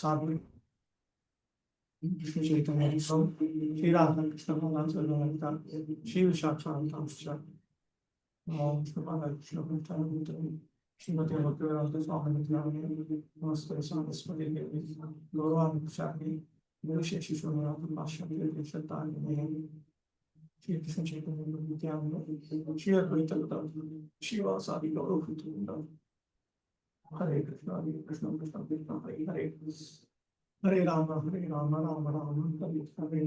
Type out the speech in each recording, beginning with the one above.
साधु कृष्ण चैतन्य श्री राधा कृष्ण भगवान सर्वभूता श्री विशाखांश ओम कृष्ण कृष्ण श्रीमती भक्तिवेदांत स्वामी नमस्ते सरस्वती देवी गौरवांशाखी विशेष शिशुनाथ पाश्चात्य श्रद्धांजलि श्री कृष्ण चैतन्य नित्यानंद श्री अद्वैत शिवासादि गौरव हरे कृष्ण कृष्ण कृष्ण हरे हरे हरे राम राम राम हरे हरे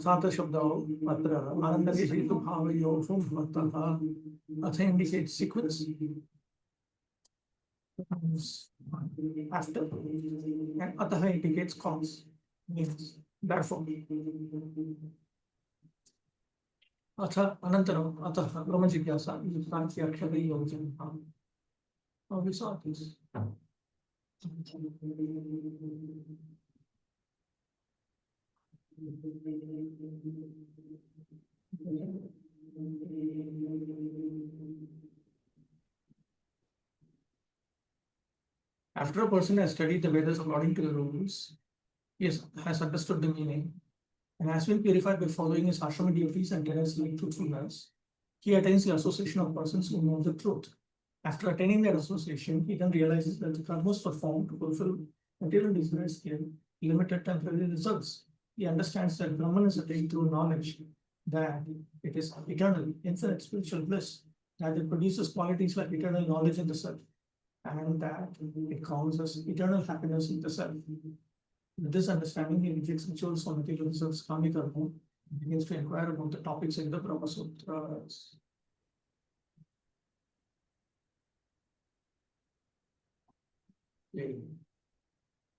सात शब्दों अत्र आनंदविषयेषु भावयोषु भवतः अथ indicates sequence after and atah indicates cause means therefore अथ अनन्तरम् अतः ब्रह्मजिज्ञासा युक्तांस्य अक्षरे योजनम् How we saw this. After a person has studied the Vedas according to the rules, he has understood the meaning, and has been purified by following his ashrama duties and tenets like truthfulness, he attains the association of persons who know the truth. After attaining that association, he then realizes that the karmas performed to fulfill material desires give limited temporary results. He understands that Brahman is attained through knowledge, that it is eternal, infinite spiritual bliss, that it produces qualities like eternal knowledge in the self, and that it causes eternal happiness in the self. With this understanding, he rejects rituals for material results, kami karma, and begins to inquire about the topics in the Brahma Sutras.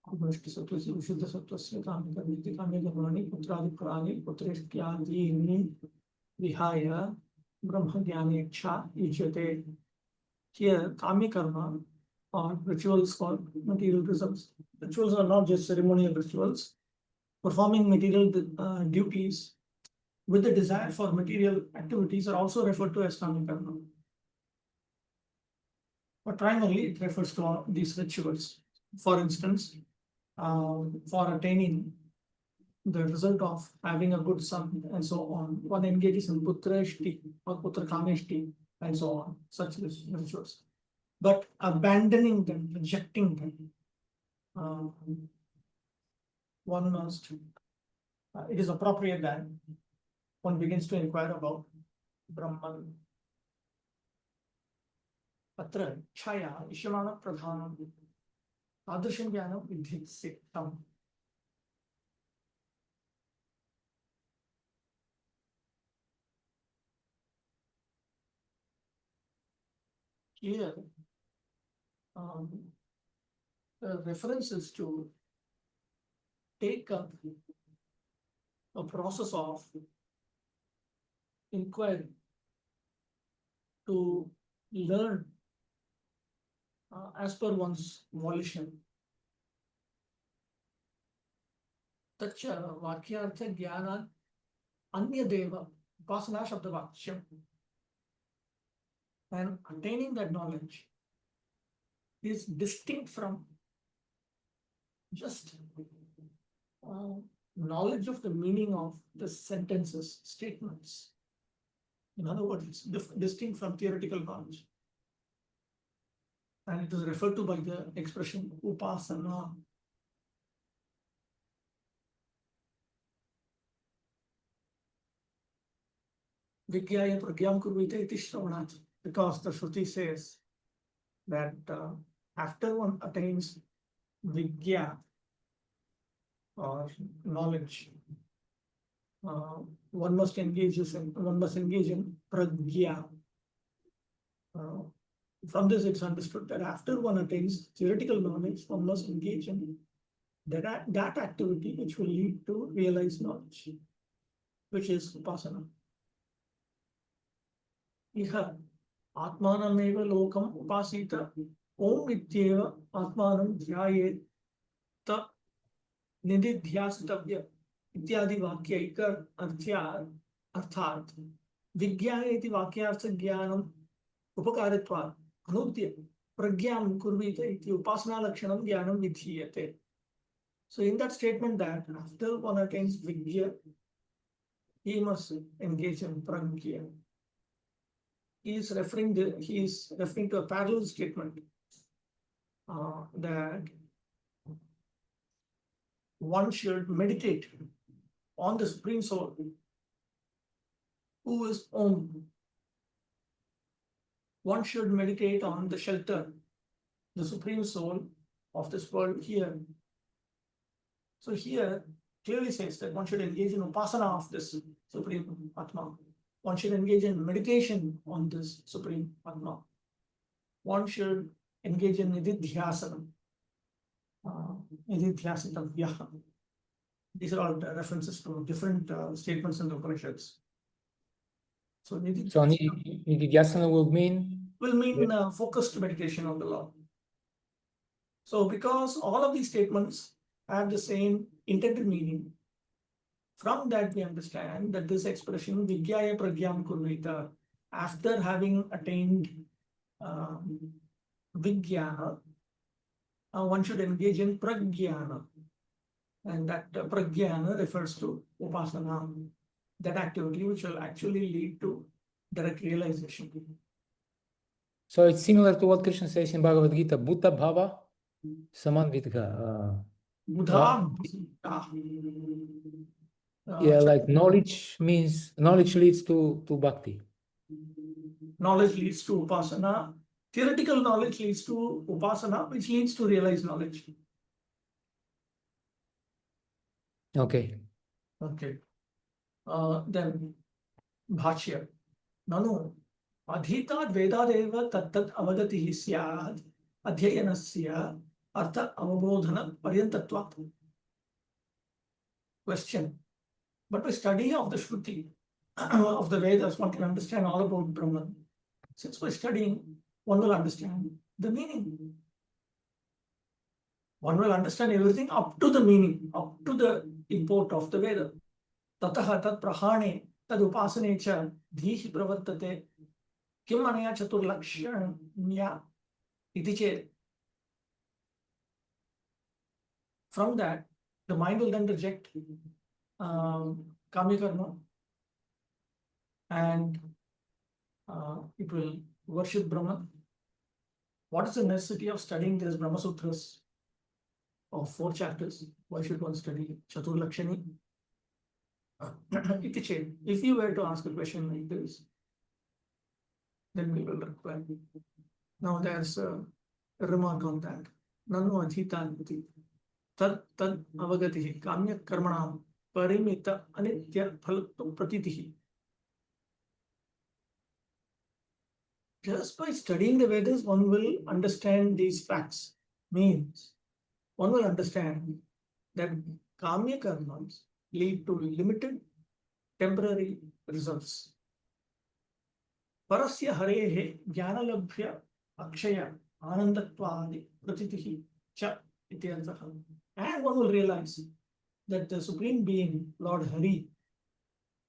शुद्ध सत्वस्य काम्यकर्मिति काम्यकर्माणि पुत्रादिपुराणि पुत्रेष्ट्यादीनि विहाय ब्रह्मज्ञानेच्छा युज्यते. Here, kamya karma or rituals for material results. Rituals are not just ceremonial rituals. Performing material duties with the desire for material activities are also referred to as kamya karma. But primarily, it refers to these rituals. For instance, for attaining the result of having a good son and so on, one engages in putrashti or putrakameshti and so on, such rituals. But abandoning them, rejecting them, one must, it is appropriate that one begins to inquire about Brahman. Atra chaya ishamana pradhanam adrisham jnanam vidhitsiktam. Here, the reference is to take up a process of inquiry to learn as per one's volition. Tacha vakyartha jnana anya deva upasana shabdavachyam. And attaining that knowledge is distinct from just knowledge of the meaning of the sentences, statements. In other words, it's distinct from theoretical knowledge. And it is referred to by the expression upasana. Vigyaya pragyam kurvite iti shravanat. Because the Shruti says that after one attains vigya or knowledge, one must engage in pragya. From this, it's understood that after one attains theoretical knowledge, one must engage in that activity which will lead to realized knowledge, which is upasana. Iha atmanameva lokam upasita om ityeva atmanam dhyayeta निधिध्यासितव्य इत्यादि वाक्यैक अर्थात् विज्ञाय इति वाक्यार्थ ज्ञानम् उपकारित्वात् अनूद्य प्रज्ञां कुर्वीत इति उपासना लक्षणं ज्ञानं विधीयते. So in that statement that after one attains vigya, he must engage in pragya. He is referring to a parallel statement that one should meditate on the Supreme Soul, who is Om. One should meditate on the shelter, the Supreme Soul of this world here. So here clearly says that one should engage in upasana of this Supreme Atma. One should engage in meditation on this Supreme Atma. One should engage in nididhyasana. These are all references to different statements in the Upanishads. So nididhyasana will mean focused meditation on the Lord. So because all of these statements have the same intended meaning, from that we understand that this expression Vigyaya Pragyam Kurvita, after having attained Vigyana, one should engage in Pragyana. And that Pragyana refers to Upasana, that activity which will actually lead to direct realization. So it's similar to what Krishna says in Bhagavad Gita, Buddha Bhava Samanvidha. Buddha. Like knowledge leads to bhakti. Knowledge leads to upasana. Theoretical knowledge leads to upasana, which leads to realized knowledge. Okay. Then Bhashya. Nanu adhitad vedadeva tattad avagatihi syad adhyayanasya artha avabodhana paryantatvat. Question. But by study of the Shruti, of the Vedas, one can understand all about Brahman. Since by studying, one will understand the meaning. One will understand everything up to the meaning, up to the import of the Veda. Tataha tat prahane tad upasane cha dhihi pravartate kim anaya chaturlakshanya iti ched. From that, the mind will then reject Kamya Karma and it will worship Brahman. What is the necessity of studying these Brahma Sutras of 4 chapters? Why should one study Chaturlakshani? If you were to ask a question like this, then we will reply. Now there's a remark on that. Nanu adhitanti tad avagatihi kamya karmanam parimita anitya phalatu pratitihi. Just by studying the Vedas, one will understand these facts. Means one will understand that kamya karmas lead to limited temporary results. Parasya harehe jnanalabhya akshaya anandatvadi pratitihi cha ityarthaha. And one will realize that the Supreme Being, Lord Hari,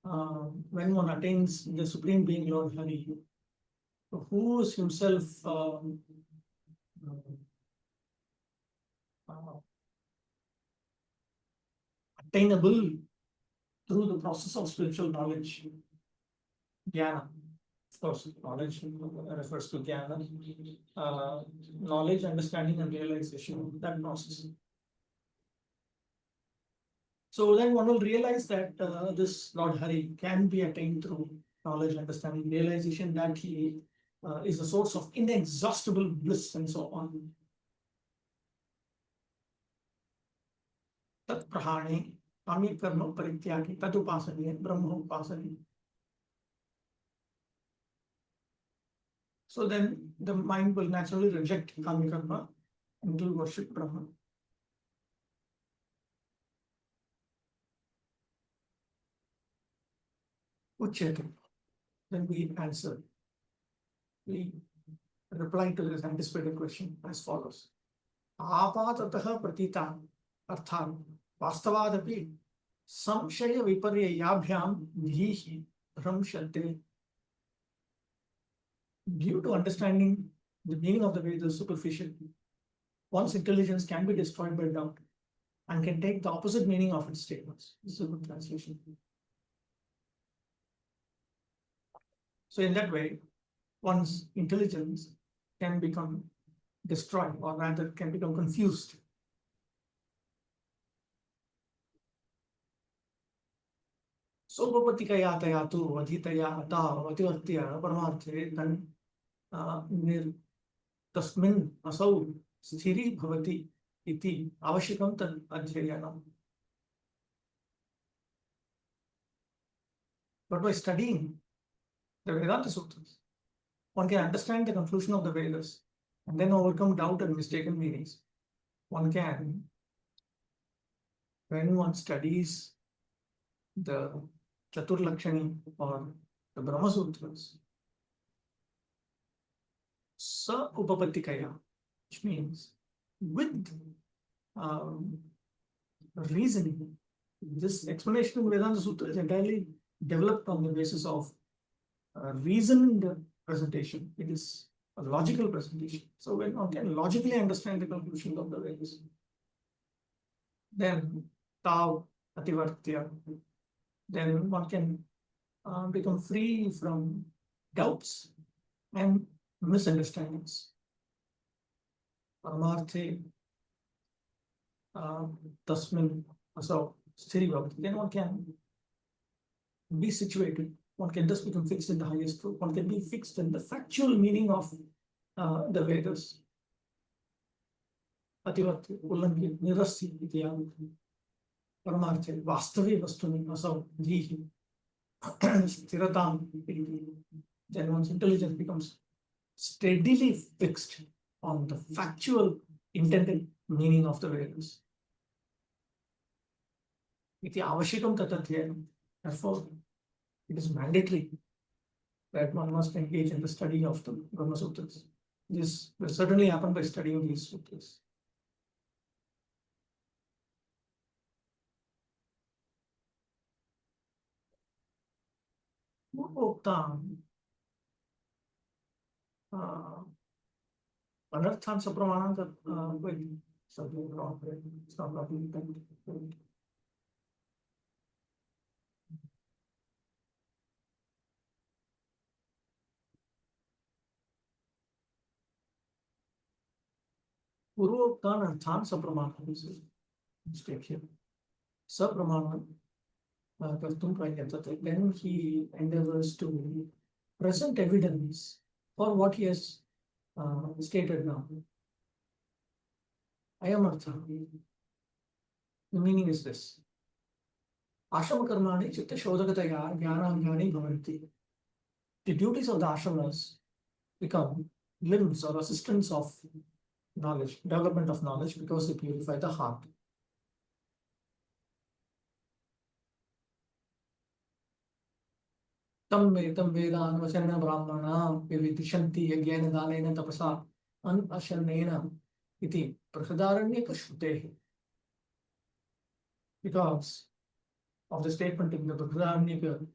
when one attains the Supreme Being, Lord Hari, who is himself attainable through the process of spiritual knowledge. Jnana. Of course, knowledge refers to jnana. Knowledge, understanding, and realization, that process. So then one will realize that this Lord Hari can be attained through knowledge, understanding, realization, that he is a source of inexhaustible bliss and so on. Tat prahane, Kami karma parityagi tadupasane brahma upasane. So then the mind will naturally reject kami karma and will worship Brahman. Uchyate. Then we answer. We reply to this anticipated question as follows. आपाततः प्रतीतान् अर्थान् वास्तवादपि संशय विपर्ययाभ्यां धीः भ्रंशते. Due to understanding the meaning of the Vedas superficially, one's intelligence can be destroyed by doubt and can take the opposite meaning of its statements. This is a good translation. So in that way, one's intelligence can become destroyed, or rather can become confused. Sopapatikaya tayatu adhitaya ata ativartya paramarthe tan tasmin asau sthiri bhavati iti avashikam tad adhyayanam. But by studying the Vedanta Sutras, one can understand the conclusion of the Vedas and then overcome doubt and mistaken meanings. One can, when one studies the Chaturlakshani or the Brahma Sutras, sa upapatikaya, which means with reasoning. This explanation in Vedanta Sutra is entirely developed on the basis of reasoned presentation. It is a logical presentation. So when one can logically understand the conclusion of the Vedas, then tav ativartya, then one can become free from doubts and misunderstandings. Paramarthe tasmin asau sthiri bhavati. Then one can be situated. One can just become fixed in the highest truth. One can be fixed in the factual meaning of the Vedas. Ativartya ullanghya nirasya iti paramarthe vastave vastuni asau dhihi sthiratam. Then one's intelligence becomes steadily fixed on the factual intended meaning of the Vedas. Iti avashikam tatathyayam. Therefore, it is mandatory that one must engage in the study of the Brahma Sutras. This will certainly happen by studying these sutras. Anarthan sapramanam, wait, something wrong. It's not properly typed. Purvoktan arthan sapramanam is a mistake here. Sapramanam kartum prayatati. Then he endeavors to present evidence for what he has stated now. Ayamartha. The meaning is this. Ashrama karmani chitta shodhakataya jnanam bhavanti. The duties of the ashramas become limbs or assistants of knowledge, development of knowledge, because they purify the heart. Tam veda anvachanna brahmana vividishanti yajnana dalena tapasa anashanena iti prasadaranyaka shrutehi. Because of the statement in the Prasadaranyaka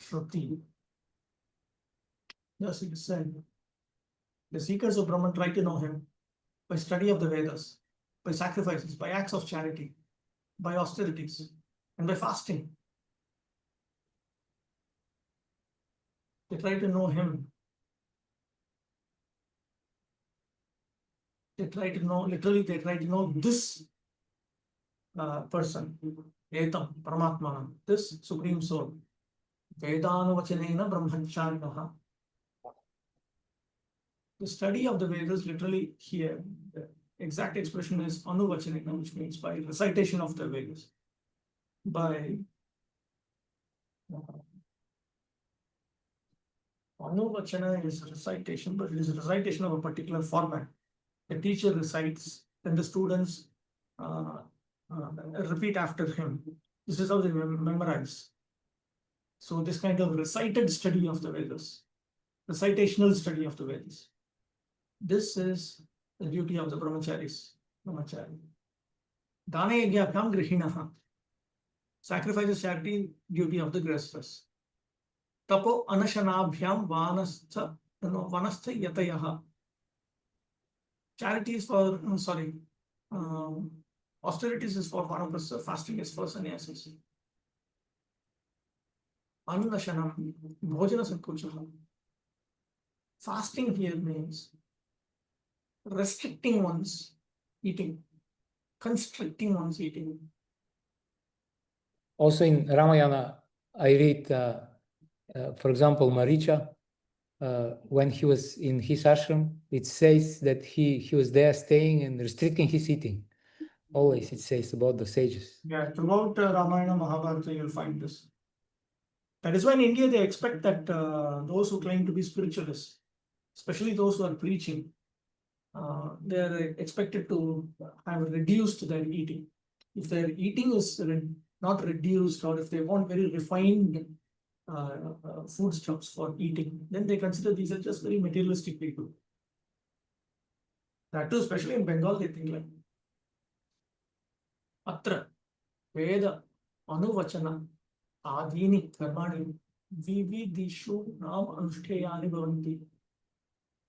Shruti, thus it is said, the seekers of Brahman try to know him by study of the Vedas, by sacrifices, by acts of charity, by austerities, and by fasting. They try to know him. They try to know, literally, they try to know this person, Etam, Paramatmanam, this Supreme Soul. Vedanuvachanena brahmacharinaha. The study of the Vedas, literally here, the exact expression is anuvachanena, which means by recitation of the Vedas. by Anuvachana is recitation, but it is a recitation of a particular format. The teacher recites, then the students uh, repeat after him. This is how they memorize. So this kind of recited study of the Vedas, recitational study of the Vedas. This is the duty of the brahmacharis. Brahmachari. Dana yajnapyam grihinaha. Sacrifices, charity, duty of the grihasthas. Tapo anashanabhyam vanastha yatayaha. Charity is for, austerities is for vanaprastha, fasting is for sannyasis. Annashanam, bhojana sankochaha. Fasting here means restricting one's eating, constricting one's eating. Also in Ramayana, I read, for example, Maricha, when he was in his ashram, it says that he was there staying and restricting his eating. Always it says about the sages. Yeah, throughout Ramayana, Mahabharata, you'll find this. That is why in India they expect that those who claim to be spiritualists, especially those who are preaching, they are expected to have reduced their eating. If their eating is not reduced, or if they want very refined foodstuffs for eating, then they consider these as just very materialistic people. That too, especially in Bengal, they think like Atra, Veda, Anuvachana, Adini, Karmani, Vividishu, Nam Anushtheyani Bhavanti,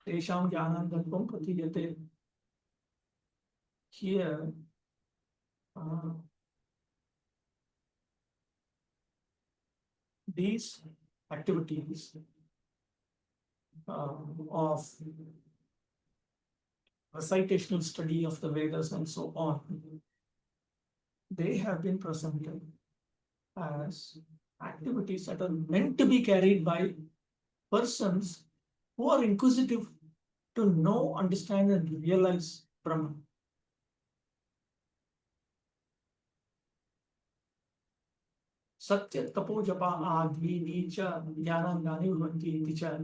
Tesham Jnanandatvam Pratiyate. Here, these activities of recitational study of the Vedas and so on, they have been presented as activities that are meant to be carried by persons who are inquisitive to know, understand, and realize Brahman. Satya tapo japa adhini cha jnanangani bhavanti iti cha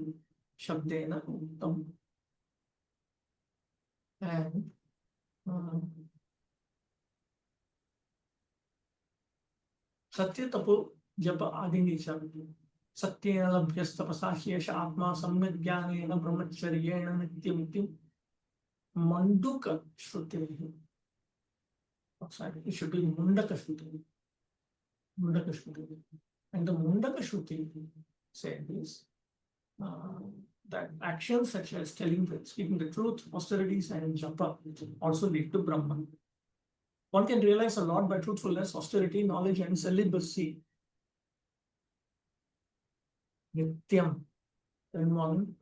shabdena uttam. And Satya tapo japa adhini cha satyena labhyastapasa shesha atma samyak jnanena brahmacharyena nityam manduka shrutehi. It should be mundaka shrutehi. Mundaka shrutehi. And the mundaka shruti says that actions such as speaking the truth, austerities, and japa also lead to Brahman. One can realize a lot by truthfulness, austerity, knowledge, and celibacy. Nityam. Then one,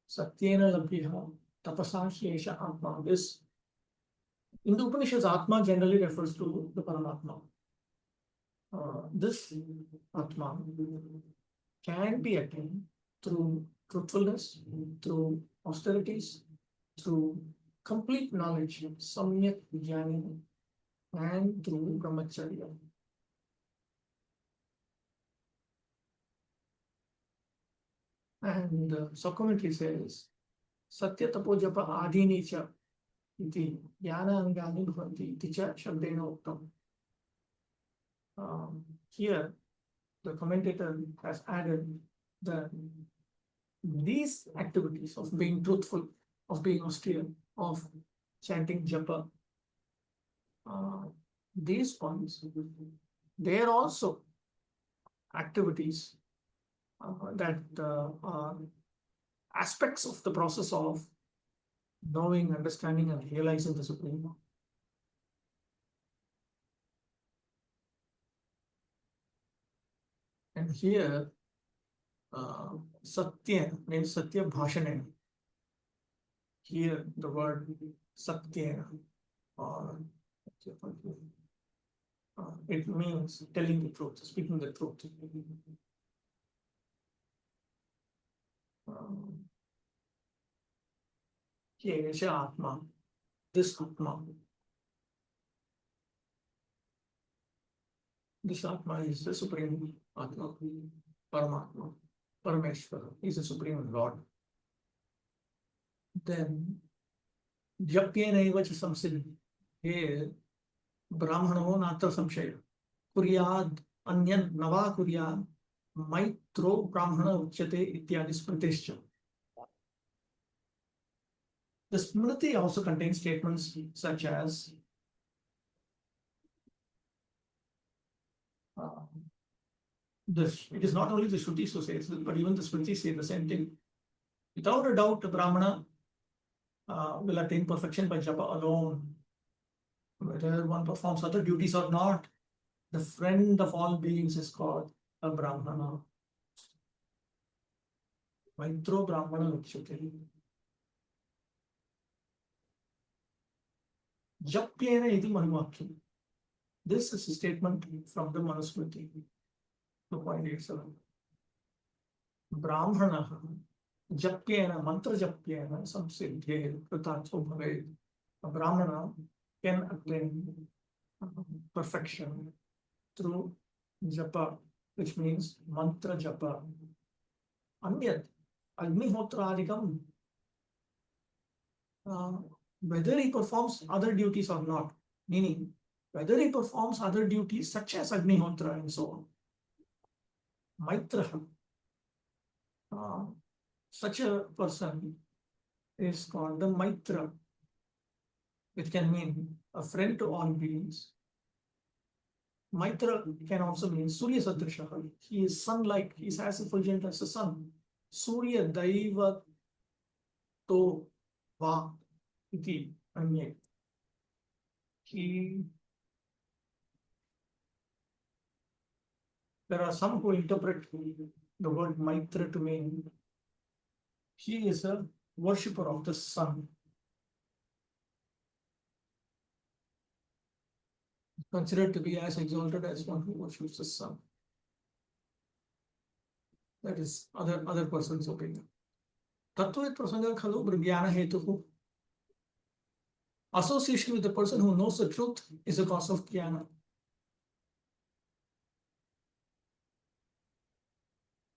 Satyena labhya tapasa shesha atma. This, in the Upanishads, Atma generally refers to the Paramatma. This Atma can be attained through truthfulness, through austerities, through complete knowledge, samyak jnana, and through brahmacharya. And subcommentary says, Satya tapo japa adhini cha iti jnana angani bhavanti iti cha shabdena uttam. Here, the commentator has added that these activities of being truthful, of being austere, of chanting japa, these ones, they are also activities that are aspects of the process of knowing, understanding, and realizing the Supreme. And here, Satya means Satya Bhashana. Here, the word Satya, or it means telling the truth, speaking the truth. Atma, this Atma. This Atma is the Supreme Atma, Paramatma, Parameshwara is the Supreme Lord. Then, Japyenaiva cha samsiddhe Brahmano natra samshaya kuryad anyan nava kuryad maitro brahmana uchyate ityadi smritescha. The Smriti also contains statements such as this. It is not only the Shrutis who says this, but even the Smritis say the same thing. Without a doubt, the Brahmana will attain perfection by japa alone. Whether one performs other duties or not, the friend of all beings is called a Brahmana. Maitro Brahmana Uchyate. Japyena iti Manuvakya. This is a statement from the Manusmriti, 2.87. Brahmana Japyena, mantra Japyena, samsiddhe kritatho bhaved. A Brahmana can attain perfection through japa, which means mantra japa. Anyat, Agnihotraadikam, whether he performs other duties or not, meaning whether he performs other duties such as Agnihotra and so on. Maitra, such a person is called the Maitra, which can mean a friend to all beings. Maitra can also mean Surya Sadrishaha. He is sun-like, he is as effulgent as the sun. Surya Daiva To Va Iti Anye. There are some who interpret the word Maitra to mean he is a worshipper of the sun. Considered to be as exalted as one who worships the sun. That is other person's opinion. Tattva prasanga khalu jnana hetuhu. Association with the person who knows the truth is a cause of jnana.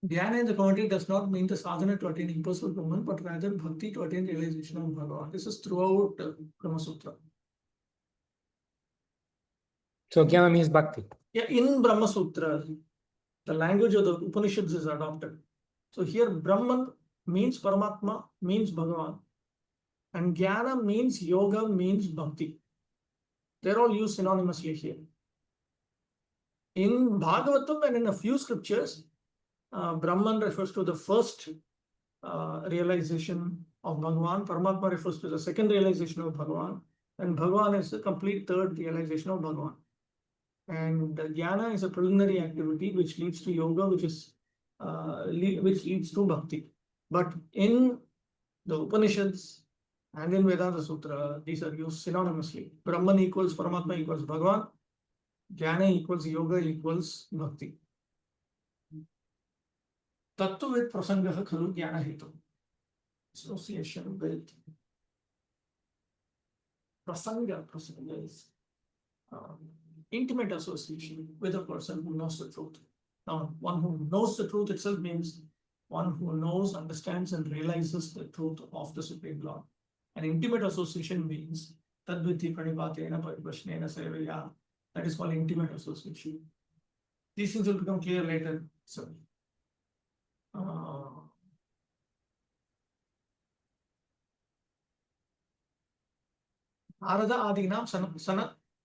Jnana in the commentary does not mean the sadhana to attain impersonal Brahman, but rather bhakti to attain realization of Bhagavan. This is throughout Brahma Sutra. So jnana means bhakti. Yeah, in Brahma Sutra, the language of the Upanishads is adopted. So here Brahman means Paramatma, means Bhagavan. And Jnana means Yoga, means Bhakti. They're all used synonymously here. In Bhagavatam and in a few scriptures, Brahman refers to the first realization of Bhagavan. Paramatma refers to the second realization of Bhagavan. And Bhagavan is the complete third realization of Bhagavan. And Jnana is a preliminary activity which leads to Yoga, which leads to Bhakti. But in the Upanishads and in Vedanta Sutra, these are used synonymously. Brahman equals Paramatma equals Bhagavan. Jnana equals Yoga equals Bhakti. Tattva prasangaha khalu jnana hetu. Association with prasanga is intimate association with a person who knows the truth. Now, one who knows the truth itself means one who knows, understands, and realizes the truth of the Supreme Lord. An intimate association means tadviti pranipatena paripashnena sevaya. That is called intimate association. These things will become clear later. So, Narada Adinam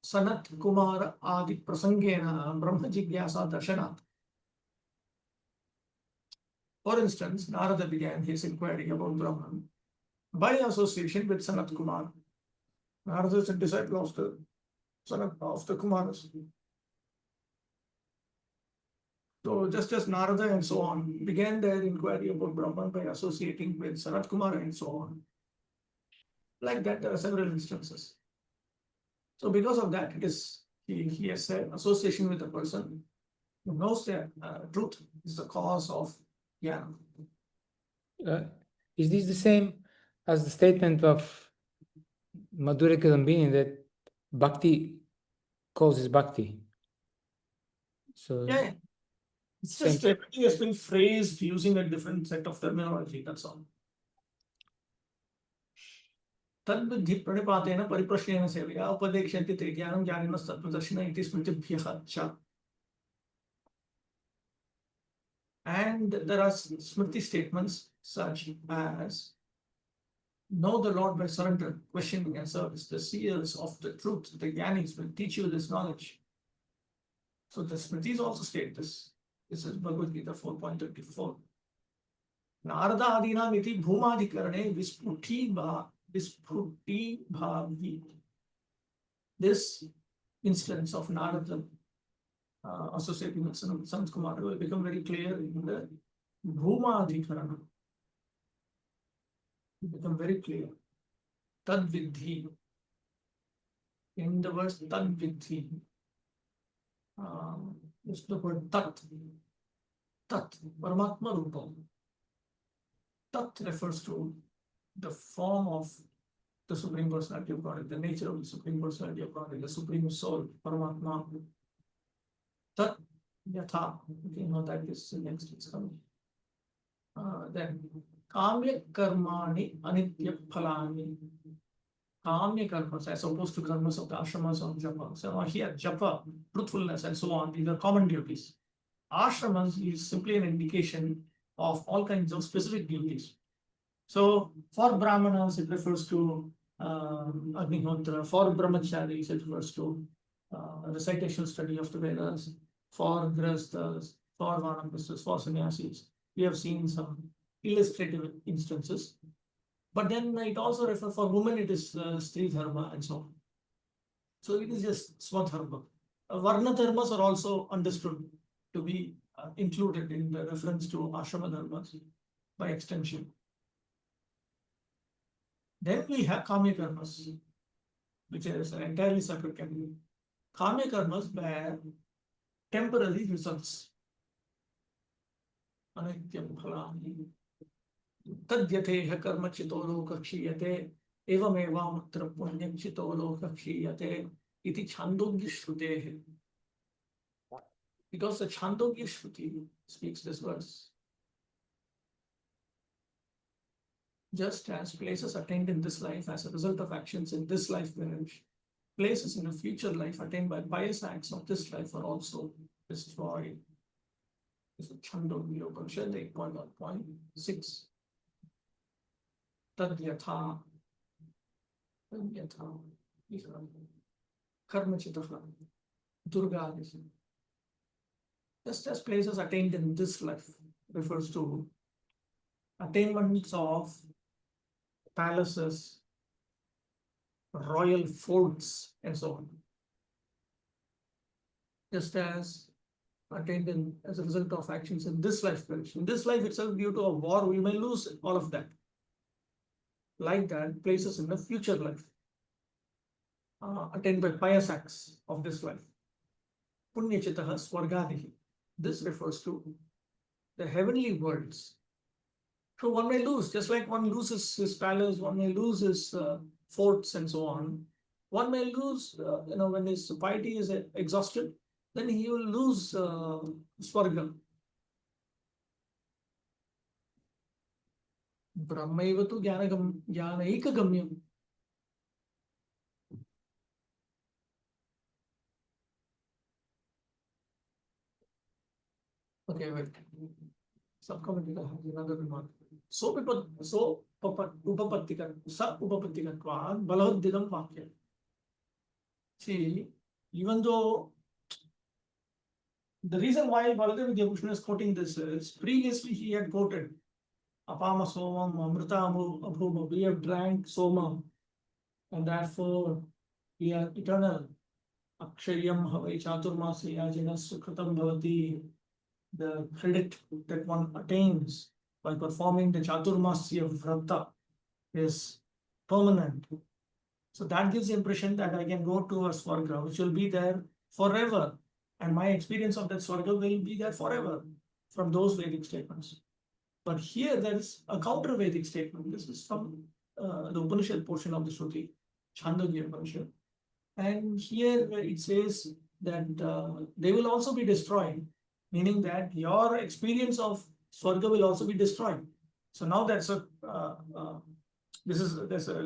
Sanat Kumara Adi Prasangena Brahma Jigyasa Darshanat. For instance, Narada began his inquiry about Brahman by association with Sanat Kumar. Narada is a disciple of the Kumaras. So just as Narada and so on began their inquiry about Brahman by associating with Sanat Kumar and so on. Like that, there are several instances. So because of that, it is he has said association with a person who knows the truth is the cause of jnana. Is this the same as the statement of Madhurya Kadambini that bhakti causes bhakti? So Yeah, it's Same. just everything has been phrased using a different set of terminology, that's all. तद्विद्धि प्रणिपातेन परिप्रश्नेन सेवया उपदेक्ष्यन्ति ते ज्ञानं ज्ञानिनस्तत्त्वदर्शिन इति स्मृतिभ्यः च. And there are smriti statements such as know the Lord by surrender, questioning and service. The seers of the truth, the Gyanis, will teach you this knowledge. So the Smritis also state this. This is Bhagavad Gita 4.34. Narada Adinam iti bhumadhikarane vispruti bhavi. This instance of Narada associating with Sant Kumara will become very clear in the bhumadhikarana. It will become very clear. Tad vidhi. In the verse tad vidhi, is the word tat. Tat, Paramatma Rupam. Tat refers to the form of the Supreme Personality of God, the nature of the Supreme Personality of God, the Supreme Soul, Paramatma. Tat Yatha. Okay, now that is next is coming. Then Kamya Karmani Anitya Phalani. Kamya karmas, as opposed to karmas of the ashramas of japa. So here, japa, truthfulness, and so on, these are common duties. Ashramas is simply an indication of all kinds of specific duties. So for Brahmanas, it refers to Agnihotra. For Brahmacharis, it refers to recitation study of the Vedas. For Grihasthas, for Vanaprasthas, for Sannyasis. We have seen some illustrative instances. But then it also refers, for women, it is Stri Dharma and so on. So it is just Swadharma. Varna Dharmas are also understood to be included in the reference to Ashrama Dharmas by extension. Then we have Kamya Karmas, which is an entirely separate category. Kamya Karmas bear temporary results. Anityam Phalani. Tadyateha karma chito loka kshiyate evamevamutra punyam chito loka kshiyate iti Chandogya Shrutehe. Because the Chandogya Shruti speaks this verse. Just as places attained in this life as a result of actions in this life perish, places in a future life attained by pious acts of this life are also destroyed. This is Chandogya Upanishad 8.1.6. Tadyatha. Tadyatha. Karmachitaha. Durga. Just as places attained in this life refers to attainments of palaces, royal forts, and so on. Just as attained in as a result of actions in this life perish. In this life itself, due to a war, we may lose all of that. Like that, places in the future life attained by pious acts of this life. Punyachitaha Swargadihi. This refers to the heavenly worlds. So one may lose, just like one loses his palace, one may lose his forts and so on. One may lose, when his piety is exhausted, then he will lose Swarga. Brahmaiva tu Jnanaika Gamyam. Okay, wait. Subcommittee another remark. So upapattikatva balavaddidam vakya. See, even though the reason why Baladev Vidyabhushan is quoting this is previously he had quoted Apama Somam Amrita Abhuma. We have drank Soma, and therefore we are eternal. Akshayam Havai Chaturmasi Yajina Sukritam Bhavati. The credit that one attains by performing the Chaturmasya Vrata is permanent. So that gives the impression that I can go to a Swarga, which will be there forever. And my experience of that Swarga will be there forever from those Vedic statements. But here there is a counter Vedic statement. This is from the Upanishad portion of the Shruti, Chandogya Upanishad. And here it says that they will also be destroyed, meaning that your experience of Swarga will also be destroyed. So now there's a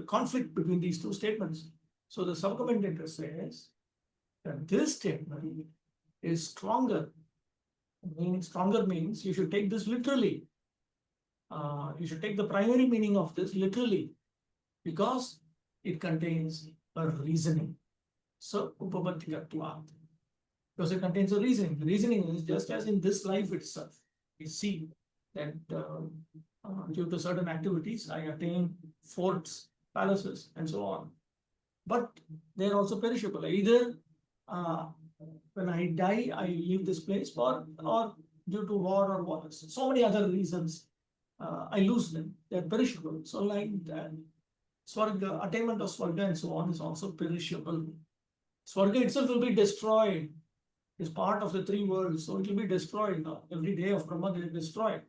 conflict between these two statements. So the subcommentator says that this statement is stronger. Meaning stronger means you should take this literally. You should take the primary meaning of this literally, because it contains a reasoning. So upabadhikatvat. Because it contains a reasoning. The reasoning is just as in this life itself. We see that due to certain activities, I attain forts, palaces, and so on. But they are also perishable. Either when I die, I leave this place, or due to war or what, so many other reasons, I lose them. They're perishable. So like that, Swarga, attainment of Swarga and so on is also perishable. Swarga itself will be destroyed. It's part of the three worlds, so it will be destroyed. Every day of Brahma will be destroyed.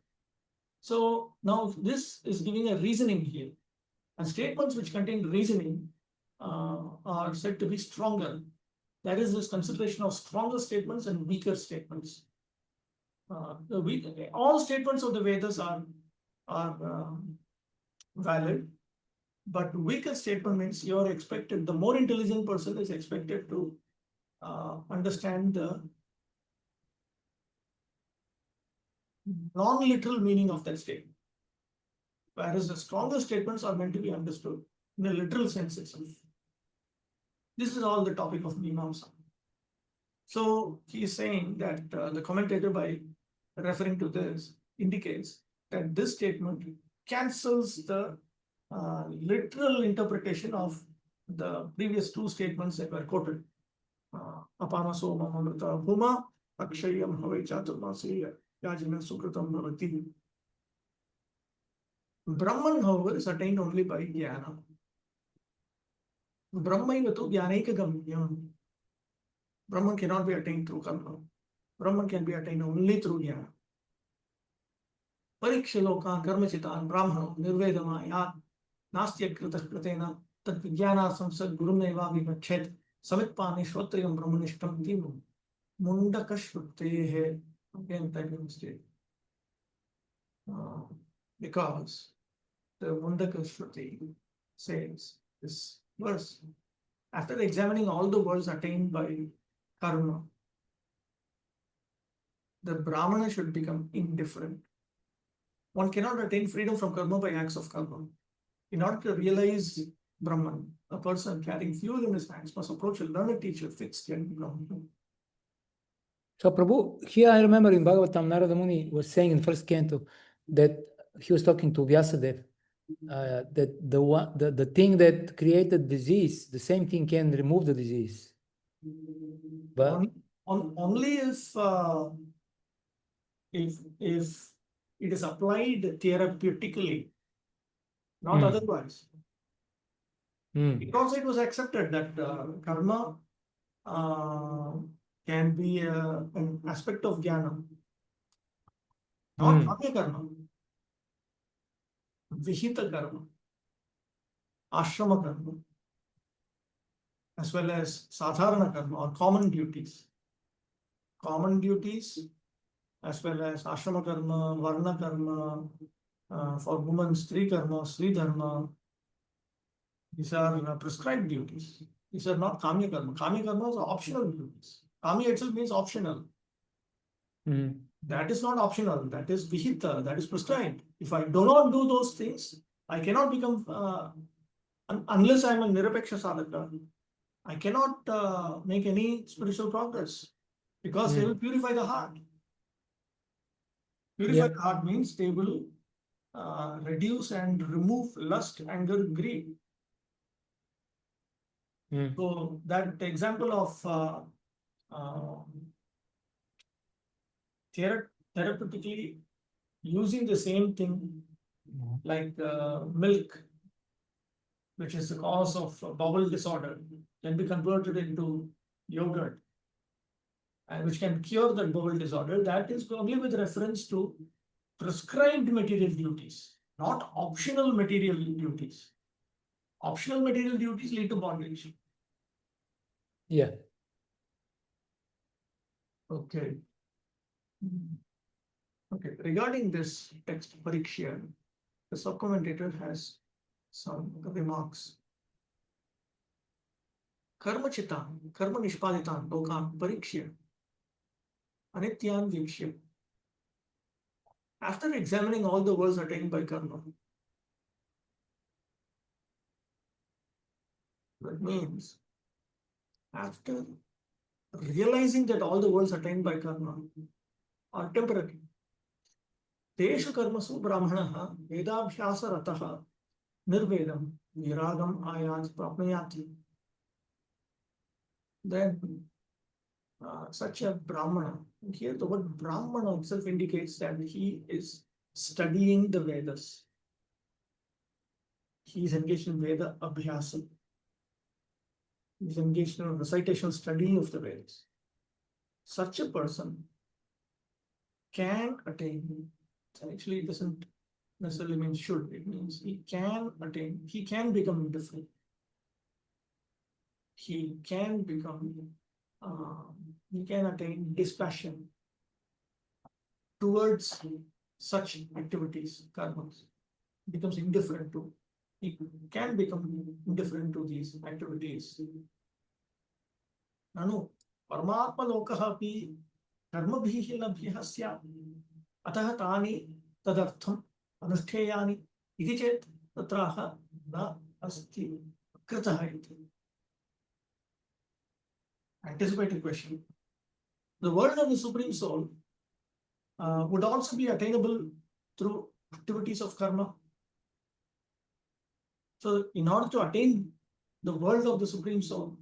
So now this is giving a reasoning here. And statements which contain reasoning are said to be stronger. That is this consideration of stronger statements and weaker statements. All statements of the Vedas are valid, but weaker statement means you're expected, the more intelligent person is expected to understand the non-literal meaning of that statement. Whereas the stronger statements are meant to be understood in a literal sense itself. This is all the topic of Mimamsa. So he is saying that the commentator, by referring to this, indicates that this statement cancels the literal interpretation of the previous two statements that were quoted. Apana soma amrita bhuma akshayam havai chaturmasya yajana sukritam bhavati. Brahman, however, is attained only by jnana. Brahmaivatu jnanaika gamyam. Brahman cannot be attained through karma. Brahman can be attained only through jnana. Parikshalokan karmachitan brahmano nirvedama nastya kritah kritena tad vijnanasam sad gurumeva vivachet samitpani shrotriyam brahmanishtam timu mundakashrutehe. Again, typing mistake. Because the Mundaka says this verse, after examining all the worlds attained by karma, the Brahmana should become indifferent. One cannot attain freedom from karma by acts of karma. In order to realize Brahman, a person carrying fuel in his hands must approach a learned teacher fixed in Brahman. So Prabhu, here I remember in Bhagavatam, Narada Muni was saying in first canto that he was talking to Vyasadeva, that the thing that created disease, the same thing can remove the disease. But only if it is applied therapeutically, not otherwise. Because it was accepted that karma can be an aspect of jnana, not kamya karma, vihita karma, ashrama karma, as well as sadharana karma or common duties. Common duties as well as ashrama karma, varna karma, for women, stri karma, sri dharma. These are prescribed duties. These are not kamya karma. Kamya karma is optional duties. Kamya itself means optional. That is not optional. That is vihita. That is prescribed. If I do not do those things, I cannot become, unless I am a nirapeksha sadhaka, I cannot make any spiritual progress, because they will purify the heart. Purify the heart means they will reduce and remove lust, anger, greed. So that example of therapeutically using the same thing, like milk, which is the cause of bowel disorder, can be converted into yogurt, and which can cure that bowel disorder. That is only with reference to prescribed material duties, not optional material duties. Optional material duties lead to bondage. Yeah. Okay. Okay. Regarding this text, Parikshya, the sub-commentator has some remarks. Karma chitan, karma nishpaditan, lokan, Parikshya, anityan vikshya. After examining all the worlds attained by karma, that means after realizing that all the worlds attained by karma are temporary, तेषु कर्मसु ब्राह्मणः वेदाभ्यासरतः निर्वेदं विरागम् आयाति प्राप्नुयाति. Then such a brahmana, here the word brahmana itself indicates that he is studying the Vedas. He is engaged in Veda abhyasa. He is engaged in recitation study of the Vedas. Such a person can attain, actually it doesn't necessarily mean should, it means he can attain, he can become indifferent. He can become, he can attain dispassion towards such activities, karmas. Becomes indifferent to, he can become indifferent to these activities. Nanu, Paramatma Lokaha api कर्मभिः लभ्यः स्यात् अतः तानि तदर्थम् अनुष्ठेयानि इति चेत् तत्राह न अस्ति कृतः इति. Anticipated question. The world of the Supreme Soul would also be attainable through activities of karma. So, in order to attain the world of the Supreme Soul,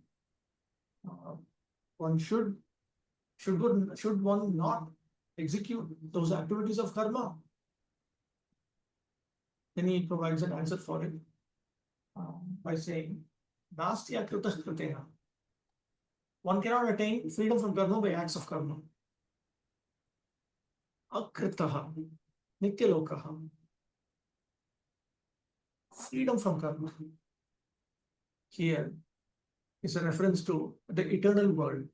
one should one not execute those activities of karma? Then he provides an answer for it by saying, Nastya kritah kritena. One cannot attain freedom from karma by acts of karma. Akritaha, nityalokaha. Freedom from karma. Here is a reference to the eternal world.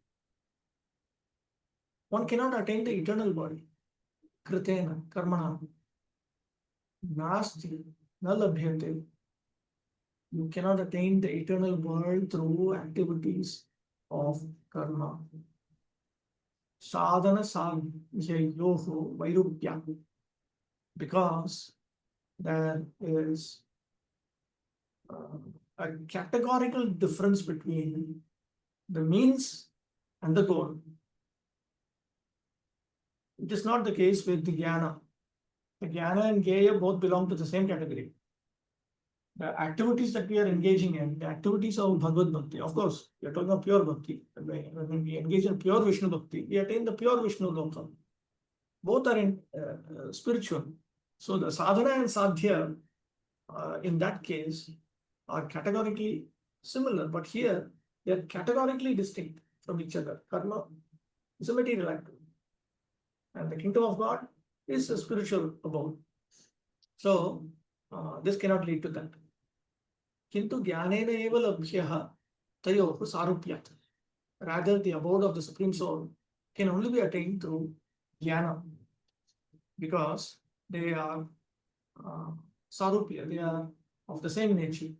One cannot attain the eternal world. Kritena, karmana. Nasti, na labhyate. You cannot attain the eternal world through activities of karma. Sadhana sadhyayoho vairupya. Because there is a categorical difference between the means and the goal. It is not the case with the jnana. The jnana and gaya both belong to the same category. The activities that we are engaging in, the activities of Bhagavad Bhakti, of course, we are talking of pure Bhakti. When we engage in pure Vishnu Bhakti, we attain the pure Vishnu Loka. Both are in spiritual. So the sadhana and sadhya, in that case, are categorically similar, but here they are categorically distinct from each other. Karma is a material activity, and the kingdom of God is a spiritual abode. So this cannot lead to that. Kintu jnanena eva labhyah tayoh sarupyat. Rather, the abode of the Supreme Soul can only be attained through jnana, because they are sarupya, they are of the same nature.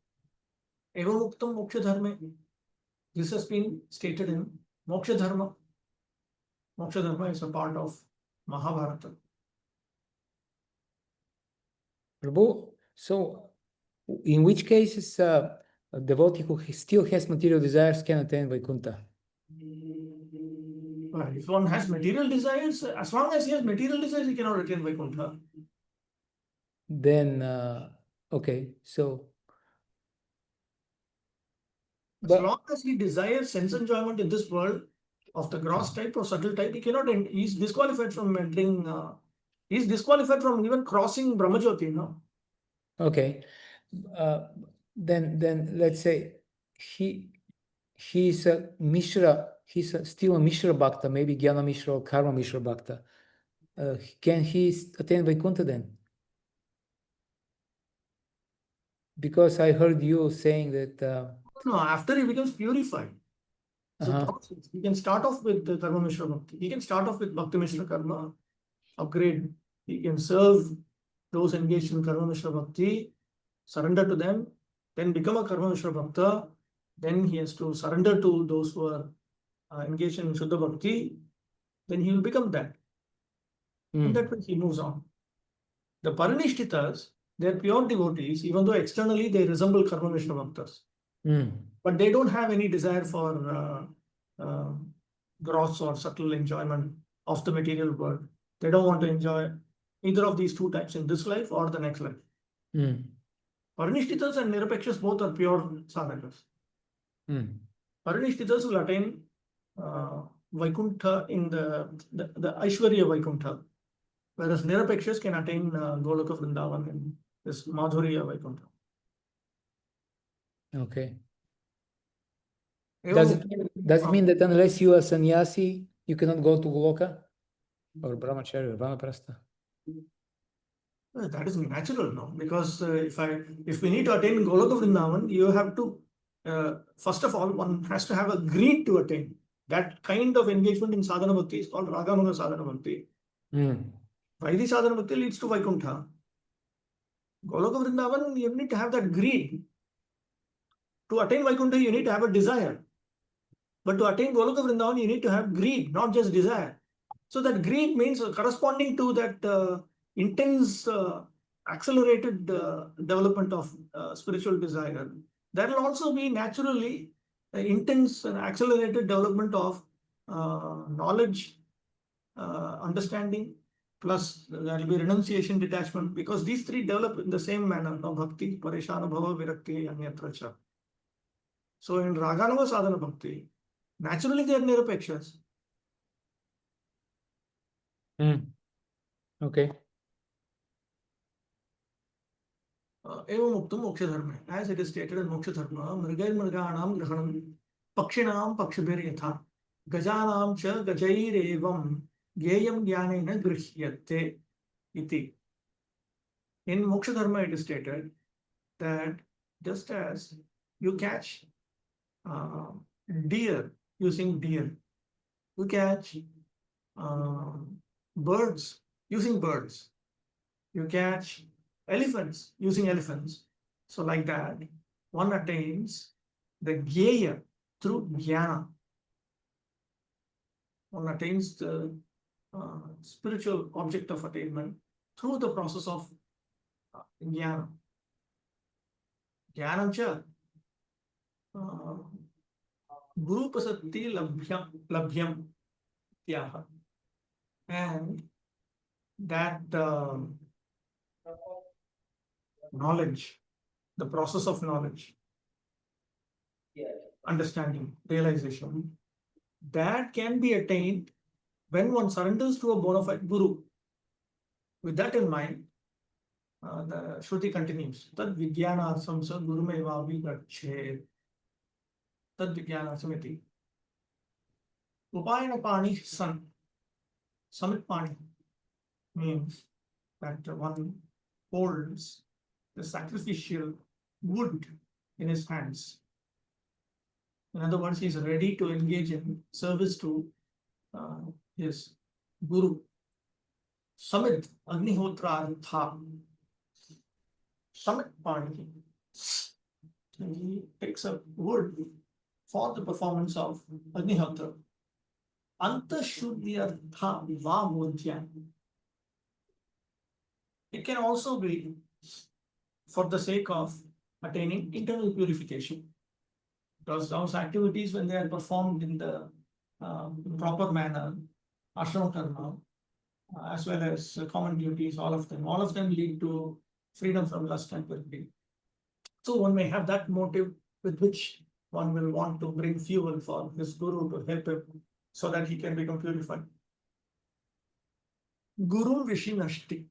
Evam uktam moksha dharma. This has been stated in Moksha Dharma. Moksha Dharma is a part of Mahabharata. Prabhu, so in which cases a devotee who still has material desires can attain Vaikuntha? Well, if one has material desires, as long as he has material desires, he cannot attain Vaikuntha. Then, okay, so. As long as he desires sense enjoyment in this world of the gross type or subtle type, he cannot. He's disqualified from entering. He's disqualified from even crossing Brahmajyoti. No. Okay, then let's say he's a Mishra. He's still a Mishra Bhakta, maybe Jnana Mishra or Karma Mishra Bhakta. Can he attain Vaikuntha then? Because I heard you saying that. No, after he becomes purified. So Uh-huh. process. He can start off with the Karma Mishra Bhakti. He can start off with Bhakti Mishra Karma, upgrade. He can serve those engaged in Karma Mishra Bhakti, surrender to them, then become a Karma Mishra Bhakta. Then he has to surrender to those who are engaged in Shuddha Bhakti. Then he will become that. And that way he moves on. The Parinishtitas, they are pure devotees, even though externally they resemble Karma Mishra Bhaktas. But they don't have any desire for gross or subtle enjoyment of the material world. They don't want to enjoy either of these two types in this life or the next life. Parinishtitas and Nirapekshas both are pure sadhakas. Parinishtitas will attain Vaikuntha in the Aishwarya Vaikuntha, whereas Nirapekshas can attain Goloka Vrindavan in this Madhurya Vaikuntha. Okay. Does it mean that unless you are sannyasi, you cannot go to Goloka or brahmacharya or vanaprastha? That is natural, no? Because if we need to attain Goloka Vrindavan, you have to first of all, one has to have a greed to attain. That kind of engagement in sadhana bhakti is called Raganuga sadhana bhakti. Vaidhi sadhana bhakti leads to Vaikuntha. Goloka Vrindavan, you need to have that greed. To attain Vaikuntha, you need to have a desire. But to attain Goloka Vrindavan, you need to have greed, not just desire. So that greed means corresponding to that intense, accelerated development of spiritual desire. There will also be naturally intense and accelerated development of knowledge, understanding, plus there will be renunciation, detachment, because these three develop in the same manner. No bhakti, parishana bhava, virakti, anyatra cha. So in Raganuga sadhana bhakti, naturally they are nirapekshas. Okay. एवं उक्तम मोक्ष धर्म as it is stated in मोक्ष धर्म मृगैर मृगाणाम ग्रहणम पक्षिणाम पक्षिभिर्यथा गजानाम च गजैरेवं ज्ञेयं ज्ञानेन गृह्यते इति. In moksha dharma it is stated that just as you catch deer using deer, you catch birds using birds, you catch elephants using elephants. So like that, one attains the Gyeya through Jnana. One attains the spiritual object of attainment through the process of Jnana. Jnanam cha Guru Pasatti Labhyam Tyaha. And that knowledge, the process of knowledge, understanding, realization, that can be attained when one surrenders to a bona fide Guru. With that in mind, the Shruti continues. Tad Vijnanarsam sa Gurumeva Vigachet. Tad Vijnanarsam iti. Upayana Pani San. Samit Pani means that one holds the sacrificial wood in his hands. In other words, he is ready to engage in service to his Guru. Samit Agnihotra Artha. Samit Pani. He takes up wood for the performance of Agnihotra. Antashuddhyartha Vamudhya. It can also be for the sake of attaining internal purification. Because those activities, when they are performed in the proper manner, ashrama karma, as well as common duties, all of them lead to freedom from lust and purity. So one may have that motive with which one will want to bring fuel for his Guru to help him so that he can become purified. Guru Vishinashti.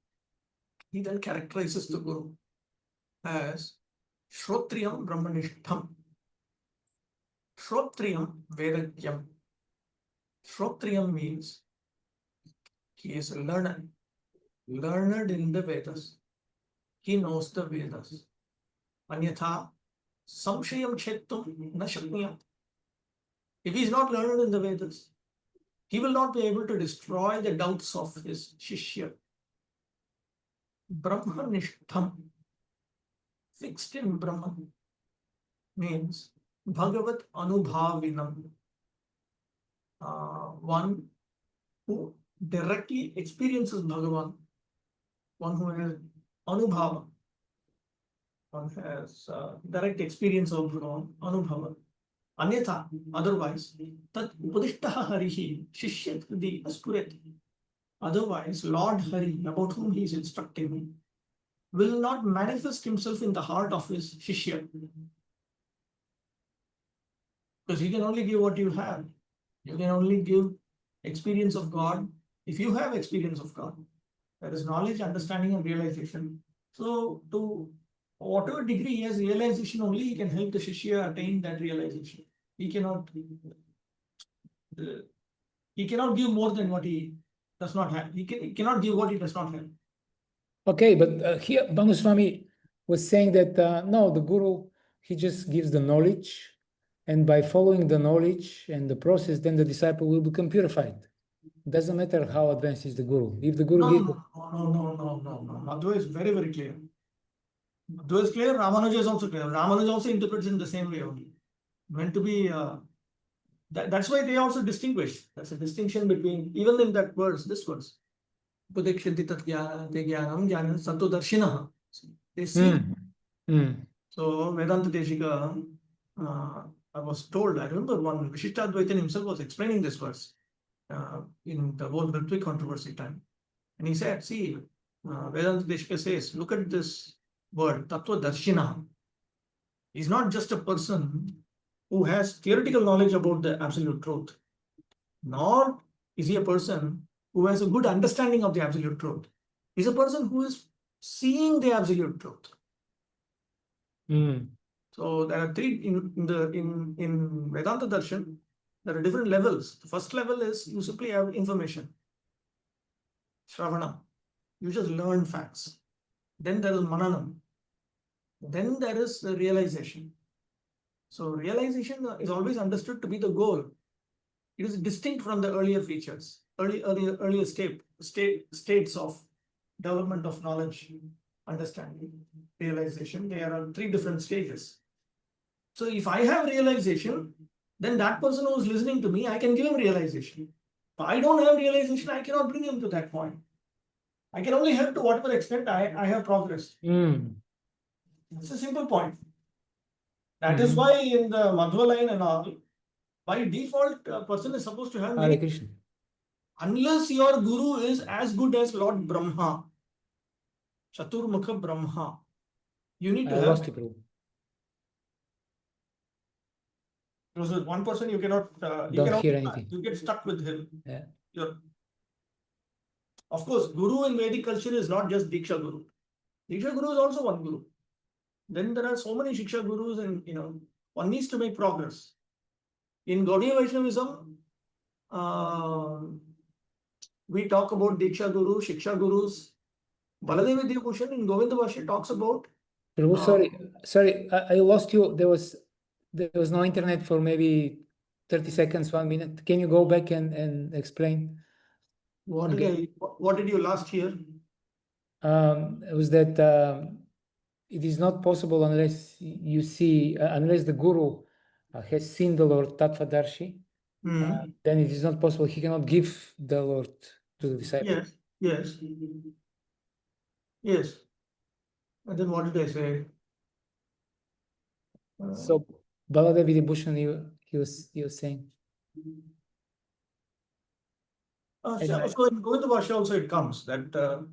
He then characterizes the Guru as Shrotriyam Brahmanishtham. Shrotriyam Vedakyam. Shrotriyam means he is learned in the Vedas. He knows the Vedas. Anyatha samshayam chettum na shakniyam. If he is not learned in the Vedas, he will not be able to destroy the doubts of his Shishya. Brahmanishtham, fixed in Brahman, means Bhagavat Anubhavinam, one who directly experiences Bhagavan, one who has Anubhava, one has direct experience of Bhagavan, Anubhava. Anyatha, otherwise, tat upadishtaha harihi shishya hridi aspuret. Otherwise, Lord Hari, about whom he is instructing, will not manifest himself in the heart of his shishya. Because he can only give what you have. You can only give experience of God if you have experience of God. That is knowledge, understanding, and realization. So, to whatever degree he has realization, only he can help the Shishya attain that realization. He cannot give more than what he does not have. He cannot give what he does not have. Okay, but here Banguswami was saying that no, the Guru, he just gives the knowledge, and by following the knowledge and the process, then the disciple will become purified. Doesn't matter how advanced is the Guru. If the Guru gives No. Madhva is very, very clear. Madhva is clear, Ramanuja is also clear. Ramanuja also interprets in the same way only. Meant to be, that's why they also distinguish. That's a distinction between, even in that verse, this verse. Upadekshanti tat jnanam jnanam santo darshinaha. They see. So Vedanta Deshika, I was told, I remember one Vishishtadvaitin himself was explaining this verse in the whole Ritwik controversy time. And he said, see, Vedanta Deshika says, look at this word, Tattva Darshina. He's not just a person who has theoretical knowledge about the absolute truth, nor is he a person who has a good understanding of the absolute truth. He's a person who is seeing the absolute truth. So there are three in Vedanta Darshan. There are different levels. The first level is you simply have information, Shravana. You just learn facts. Then there is Mananam. Then there is the realization. So realization is always understood to be the goal. It is distinct from the earlier features, earlier states of development of knowledge, understanding, realization. There are three different stages. So if I have realization, then that person who is listening to me, I can give him realization. If I don't have realization, I cannot bring him to that point. I can only help to whatever extent I have progressed. It's a simple point. That is why in the Madhva line and all, by default, a person is supposed to have Hare Krishna. Unless your guru is as good as Lord Brahma, Chaturmukha Brahma, you need to I have. lost you, Prabhu. Because with one person you cannot. You Don't cannot hear anything. You get stuck with him. Yeah. Of course, Guru in Vedic culture is not just Diksha Guru. Diksha Guru is also one Guru. Then there are so many Shiksha Gurus, and one needs to make progress. In Gaudiya Vaishnavism, we talk about Diksha Guru, Shiksha Gurus. Baladev Vidyabhushan in Govinda Bhashi talks about. Prabhu, sorry, I lost you. There was no internet for maybe 30 seconds, 1 minute. Can you go back and explain? What did you last hear? It was that it is not possible unless you see, unless the Guru has seen the Lord Tattvadarshi, then it is not possible. He cannot give the Lord to the disciple. Yes. And then what did I say? So Baladev Vidyabhushan, he was saying. So in Govinda Bhashi also it comes that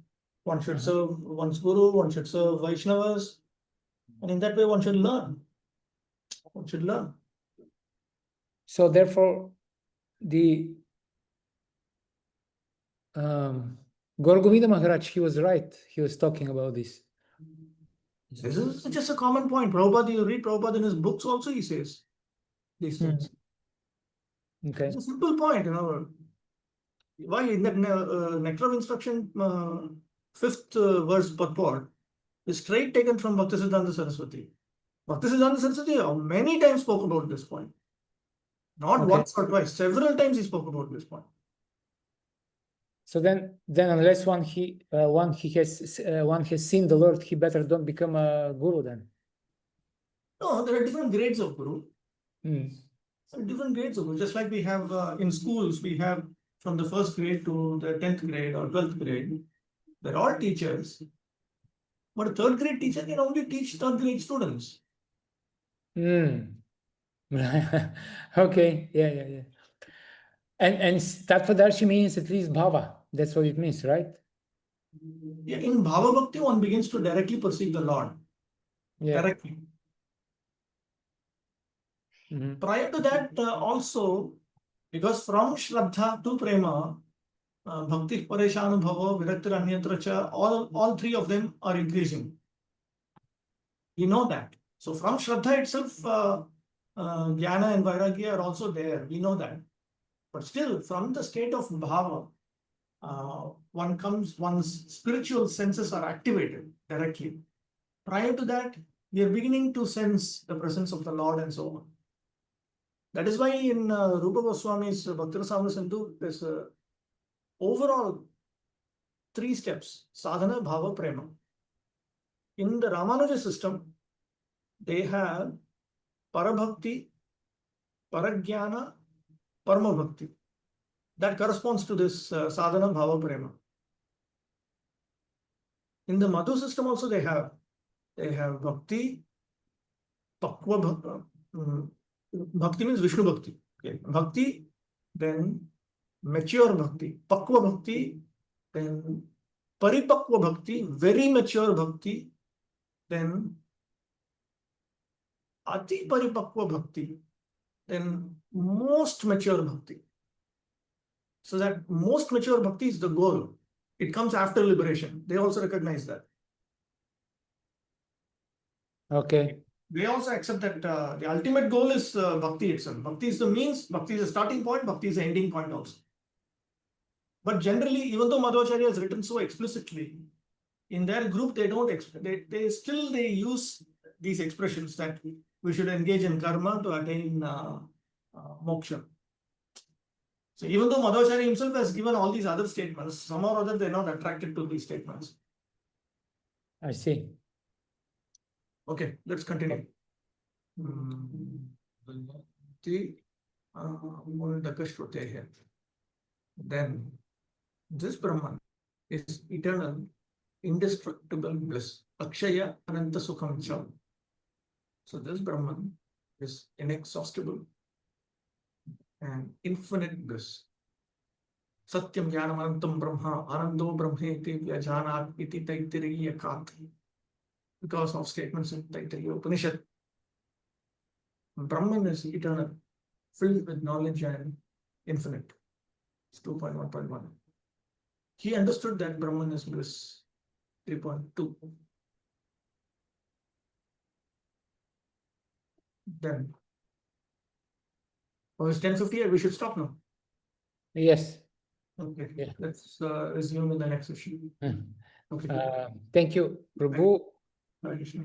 one should serve one's Guru, one should serve Vaishnavas, and in that way one should learn. So therefore, the Gaur Govinda Maharaj, he was right. He was talking about this. This is just a common point. Prabhupada, you read Prabhupada in his books also, he says these things. Okay. It's a simple point, Why in that Nectar of Instruction, 5th verse purport is straight taken from Bhaktisiddhanta Saraswati. Bhaktisiddhanta Saraswati many times spoke about this point. Not Okay. once or twice, several times he spoke about this point. So then unless one has seen the Lord, he better don't become a guru then. No, there are different grades of guru. Hmm. Different grades of guru. Just like we have in schools, we have from the first grade to the 10th grade or 12th grade. They're all teachers. But a third grade teacher can only teach third grade students. Hmm. Okay. Yeah. And Tattvadarshi means at least bhava. That's what it means, right? Yeah, in Bhava Bhakti, one begins to directly perceive the Lord. Yeah. Directly. Mhm. Prior to that, also, because from Shraddha to Prema, Bhakti Pareshanubhava, Viraktir Anyatra Cha, all three of them are increasing. We know that. So from Shraddha itself, Jnana and Vairagya are also there. We know that. But still, from the state of Bhava, one's spiritual senses are activated directly. Prior to that, we are beginning to sense the presence of the Lord and so on. That is why in Rupa Goswami's Bhakti-Rasamrita Sindhu, there's overall 3 steps: sadhana, bhava, prema. In the Ramanuja system, they have parabhakti, parajnana, paramabhakti. That corresponds to this sadhana, bhava, prema. In the Madhu system also they have bhakti, pakwa, bhakti means Vishnu bhakti. Okay. Bhakti, then mature bhakti, pakwa bhakti, then paripakwa bhakti, very mature bhakti, then ati paripakwa bhakti, then most mature bhakti. So that most mature bhakti is the goal. It comes after liberation. They also recognize that. Okay. They also accept that the ultimate goal is bhakti itself. Bhakti is the means, bhakti is the starting point, bhakti is the ending point also. But generally, even though Madhvacharya has written so explicitly, in their group they don't they use these expressions that we should engage in karma to attain moksha. So even though Madhvacharya himself has given all these other statements, somehow or other they're not attracted to these statements. I see. Okay, let's continue. Then this Brahman is eternal, indestructible bliss. Akshaya Ananta Sukham Cha. So this Brahman is inexhaustible and infinite bliss. Satyam Jnanam Anantam Brahma Anando Brahmeti Vyajanat Iti Taittiriya Kat. Because of statements in Taittiriya Upanishad, Brahman is eternal, filled with knowledge and infinite. It's 2.1.1. He understood that Brahman is bliss. 3.2. Then, it's 10:58. We should stop now. Yes. Okay. Yeah. Let's resume in the next session. Hmm. Okay. Thank you, Prabhu. Hare Krishna.